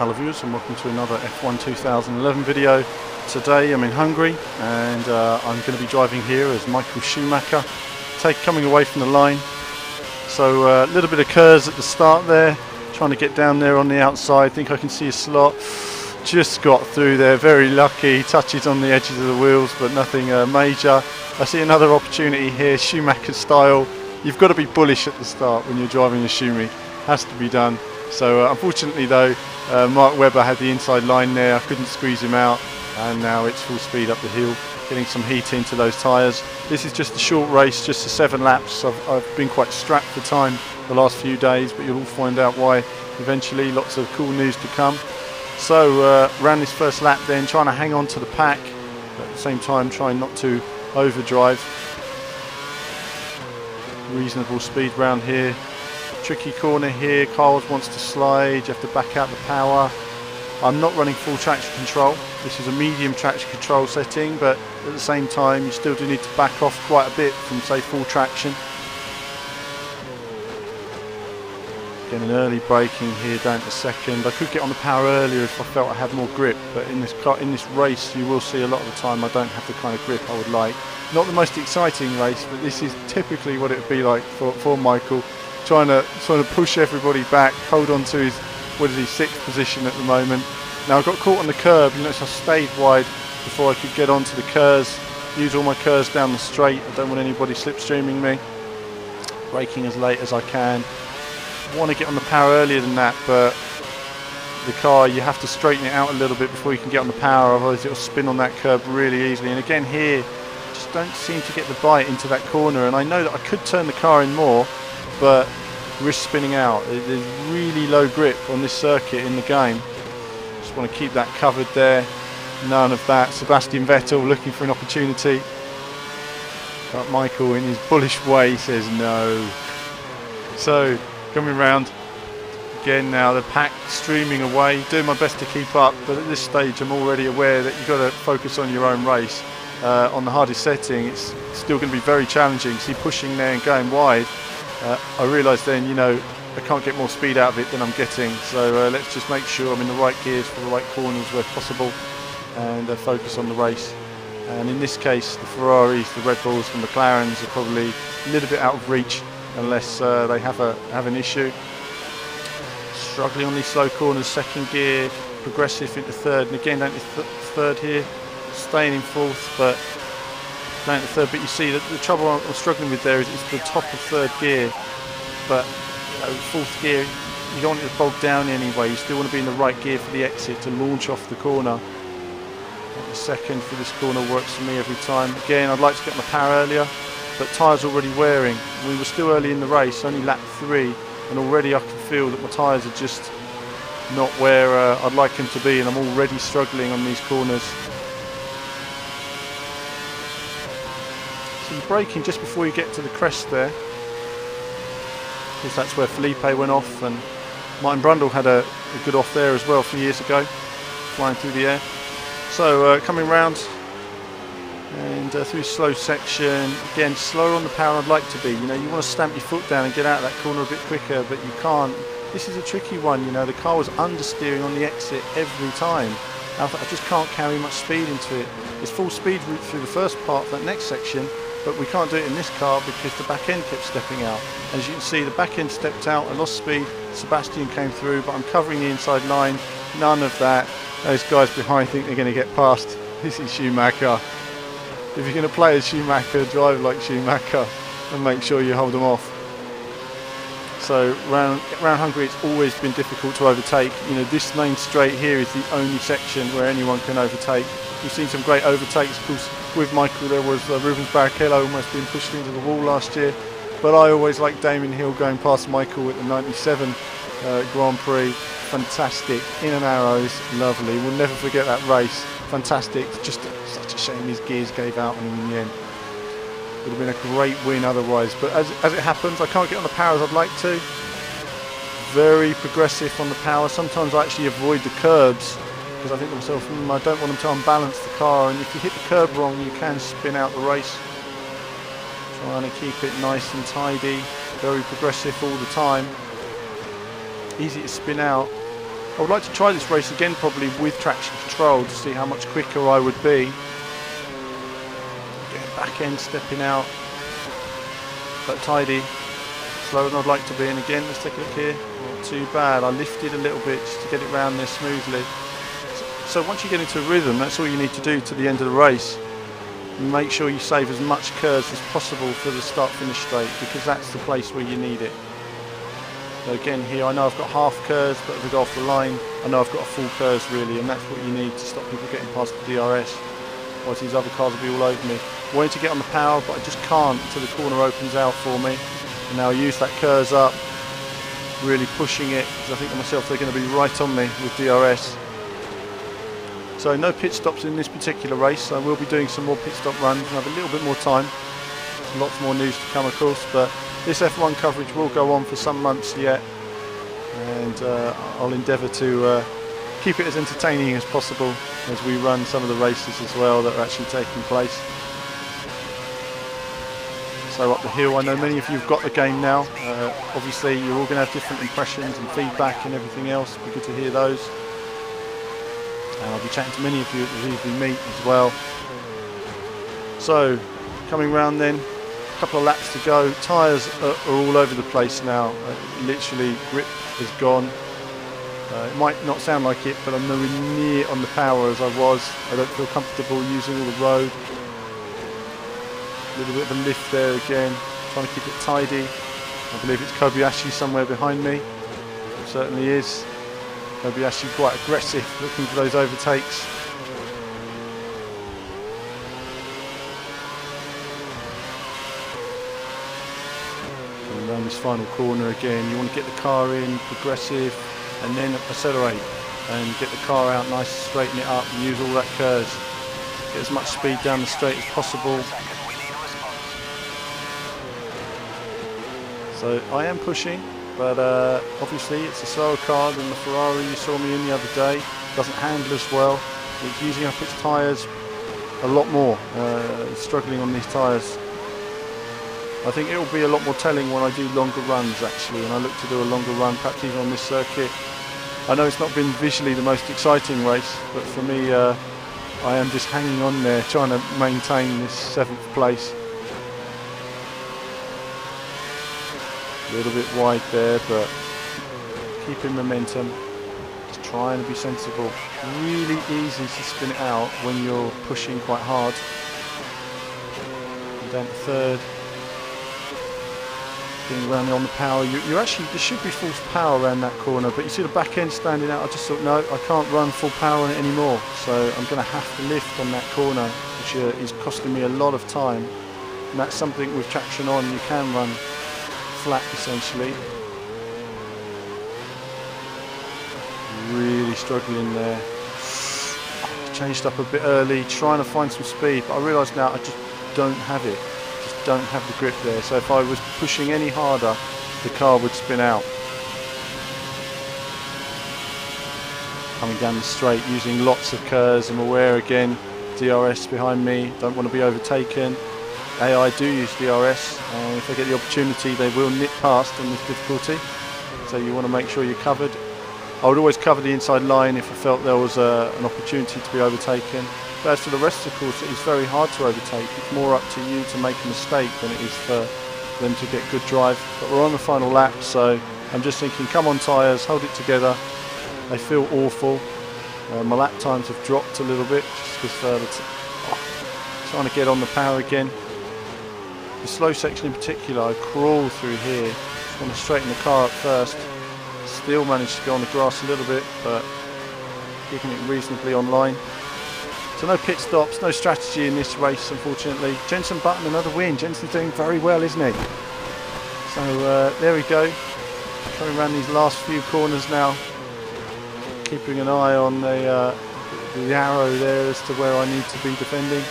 Hello viewers, and welcome to another F1 2011 video. Today I'm in Hungary, and I'm going to be driving here as Michael Schumacher, coming away from the line. So a little bit of curves at the start there, trying to get down there on the outside. Think I can see a slot. Just got through there, very lucky. Touches on the edges of the wheels, but nothing major. I see another opportunity here, Schumacher style. You've got to be bullish at the start when you're driving a Schumi. Has to be done. So unfortunately though, Mark Webber had the inside line there. I couldn't squeeze him out, and now it's full speed up the hill, getting some heat into those tyres. This is just a short race, just the 7 laps. I've been quite strapped for time the last few days, but you'll all find out why eventually. Lots of cool news to come. So ran this first lap then, trying to hang on to the pack, but at the same time trying not to overdrive. Reasonable speed round here. Tricky corner here, Carls wants to slide, you have to back out the power. I'm not running full traction control. This is a medium traction control setting, but at the same time you still do need to back off quite a bit from, say, full traction. Getting an early braking here down to second. I could get on the power earlier if I felt I had more grip, but in this race you will see a lot of the time I don't have the kind of grip I would like. Not the most exciting race, but this is typically what it would be like for Michael. Trying to push everybody back, hold on to his, what is he, 6th position at the moment. Now I got caught on the curb. You notice I stayed wide before I could get onto the curves. Use all my curves down the straight. I don't want anybody slipstreaming me. Braking as late as I can. Want to get on the power earlier than that, but the car, you have to straighten it out a little bit before you can get on the power, otherwise it'll spin on that curb really easily. And again here, just don't seem to get the bite into that corner, and I know that I could turn the car in more, but risk spinning out. There's really low grip on this circuit in the game. Just want to keep that covered there. None of that. Sebastian Vettel looking for an opportunity, but Michael in his bullish way says no. So coming round again now, the pack streaming away, doing my best to keep up, but at this stage I'm already aware that you've got to focus on your own race. On the hardest setting it's still going to be very challenging. See, pushing there and going wide, I realised then, you know, I can't get more speed out of it than I'm getting, so let's just make sure I'm in the right gears for the right corners where possible, and focus on the race. And in this case the Ferraris, the Red Bulls, the McLarens are probably a little bit out of reach unless they have an issue. Struggling on these slow corners, second gear, progressive into third, and again down to third here, staying in fourth, but down to third. But you see that the trouble I'm struggling with there is it's the top of third gear, but fourth gear you don't want it to bog down anyway. You still want to be in the right gear for the exit to launch off the corner. The second for this corner works for me every time. Again, I'd like to get my power earlier, but tyres already wearing. We were still early in the race, only lap 3, and already I can feel that my tyres are just not where I'd like them to be, and I'm already struggling on these corners. So you're braking just before you get to the crest there, because that's where Felipe went off, and Martin Brundle had a good off there as well a few years ago, flying through the air. So coming round and through slow section, again slower on the power I'd like to be. You know, you want to stamp your foot down and get out of that corner a bit quicker, but you can't. This is a tricky one, you know, the car was understeering on the exit every time. I just can't carry much speed into it. It's full speed route through the first part of that next section, but we can't do it in this car because the back end kept stepping out. As you can see, the back end stepped out, I lost speed, Sebastian came through, but I'm covering the inside line. None of that. Those guys behind think they're going to get past. This is Schumacher. If you're going to play as Schumacher, drive like Schumacher and make sure you hold them off. So around Hungary it's always been difficult to overtake. You know, this main straight here is the only section where anyone can overtake. We've seen some great overtakes. Of course, with Michael there was Rubens Barrichello almost being pushed into the wall last year. But I always liked Damon Hill going past Michael at the 97 Grand Prix. Fantastic, in and arrows, lovely. We'll never forget that race. Fantastic, just such a shame his gears gave out on him in the end. Would have been a great win otherwise, but as it happens I can't get on the power as I'd like to. Very progressive on the power. Sometimes I actually avoid the curbs because I think to myself, I don't want them to unbalance the car, and if you hit the curb wrong you can spin out the race. Trying to keep it nice and tidy, very progressive all the time. Easy to spin out. I would like to try this race again, probably with traction control, to see how much quicker I would be. Getting back end, stepping out, but tidy, slower than I'd like to be. And again, let's take a look here. Not too bad. I lifted a little bit just to get it round there smoothly. So once you get into a rhythm, that's all you need to do to the end of the race. Make sure you save as much curves as possible for the start-finish straight, because that's the place where you need it. So again here, I know I've got half curves, but if I go off the line, I know I've got a full curves really, and that's what you need to stop people getting past the DRS. Otherwise these other cars will be all over me. I wanted to get on the power, but I just can't until the corner opens out for me. And now I use that curves up, really pushing it, because I think to myself they're going to be right on me with DRS. So no pit stops in this particular race. I will be doing some more pit stop runs and have a little bit more time. Lots more news to come, of course, but this F1 coverage will go on for some months yet, and I'll endeavour to keep it as entertaining as possible as we run some of the races as well that are actually taking place. So up the hill, I know many of you have got the game now. Obviously you're all going to have different impressions and feedback and everything else. It'll be good to hear those. And I'll be chatting to many of you at the VV meet as well. So coming round then, a couple of laps to go. Tyres are all over the place now. Literally grip is gone. It might not sound like it, but I'm nowhere near on the power as I was. I don't feel comfortable using all the road. A little bit of a lift there again, trying to keep it tidy. I believe it's Kobayashi somewhere behind me. It certainly is. Kobayashi quite aggressive, looking for those overtakes. And around this final corner again, you want to get the car in, progressive, and then accelerate and get the car out nice, straighten it up and use all that curves. Get as much speed down the straight as possible. So I am pushing, but obviously it's a slower car than the Ferrari you saw me in the other day. Doesn't handle as well. It's using up its tyres a lot more. Struggling on these tyres. I think it will be a lot more telling when I do longer runs actually, and I look to do a longer run, perhaps even on this circuit. I know it's not been visually the most exciting race, but for me I am just hanging on there, trying to maintain this 7th place. A little bit wide there, but keeping momentum, just trying to be sensible. Really easy to spin it out when you're pushing quite hard. And down to 3rd. Getting around on the power. You actually, there should be full power around that corner, but you see the back end standing out. I just thought, no, I can't run full power on it anymore. So I'm going to have to lift on that corner, which is costing me a lot of time. And that's something with traction on, you can run flat essentially. Really struggling there. Changed up a bit early, trying to find some speed, but I realise now I just don't have it. Just don't have the grip there. So if I was pushing any harder, the car would spin out. Coming down the straight, using lots of curves. I'm aware again, DRS behind me. Don't want to be overtaken. AI do use DRS, and if they get the opportunity they will nip past in this difficulty, so you want to make sure you're covered. I would always cover the inside line if I felt there was an opportunity to be overtaken, but as for the rest of the course it is very hard to overtake. It's more up to you to make a mistake than it is for them to get good drive. But we're on the final lap, so I'm just thinking, come on tyres, hold it together. They feel awful. My lap times have dropped a little bit just because trying to get on the power again. The slow section in particular, I crawl through here. Just want to straighten the car up first. Still managed to go on the grass a little bit, but keeping it reasonably online. So no pit stops, no strategy in this race, unfortunately. Jenson Button, another win. Jenson's doing very well, isn't he? So there we go. Coming around these last few corners now. Keeping an eye on the arrow there as to where I need to be defending.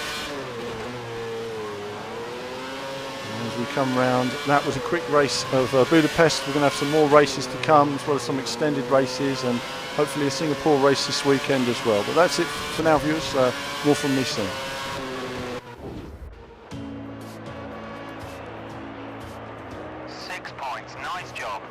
We come round. That was a quick race of Budapest. We're going to have some more races to come, as well as some extended races, and hopefully a Singapore race this weekend as well. But that's it for now, viewers. More from me soon. 6 points, nice job.